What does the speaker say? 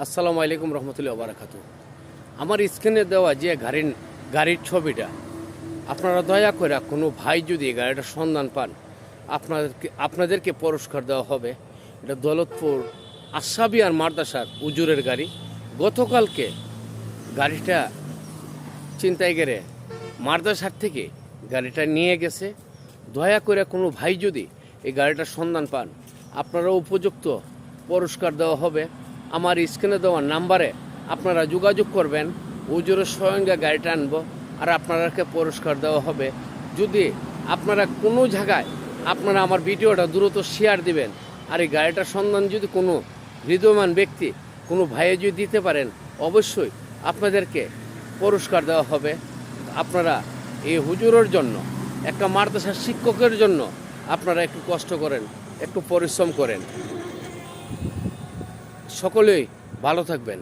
আসসালামু আলাইকুম রহমতুল্লাহি ওয়া বারাকাতুহু। আমার স্ক্রিনে দেওয়া যে গাড়ির ছবিটা, আপনারা দয়া করে কোনো ভাই যদি এই গাড়িটার সন্ধান পান, আপনাদেরকে পুরস্কার দেওয়া হবে। এটা দৌলতপুর আশরাফিয়ার মাদ্রাসার হুজুরের গাড়ি। গতকালকে গাড়িটা ছিনতাই করে মাদ্রাসার থেকে গাড়িটা নিয়ে গেছে। দয়া করে কোনো ভাই যদি এই গাড়িটার সন্ধান পান, আপনারা উপযুক্ত পুরস্কার দেওয়া হবে। আমার স্ক্রিনে দেওয়া নাম্বারে আপনারা যোগাযোগ করবেন, হুজুরের সঙ্গে গাড়িটা আনবো আর আপনাদেরকে পুরস্কার দেওয়া হবে। যদি আপনারা কোনো জায়গায় আপনারা আমার ভিডিওটা দ্রুত শেয়ার দিবেন, আর এই গাড়িটার সন্ধান যদি কোনো হৃদয়মান ব্যক্তি কোনো ভাইয়ে যদি দিতে পারেন, অবশ্যই আপনাদেরকে পুরস্কার দেওয়া হবে। আপনারা এই হুজুরের জন্য, একটা মাদ্রাসার শিক্ষকের জন্য আপনারা একটু কষ্ট করেন, একটু পরিশ্রম করেন। সকলেই ভালো থাকবেন।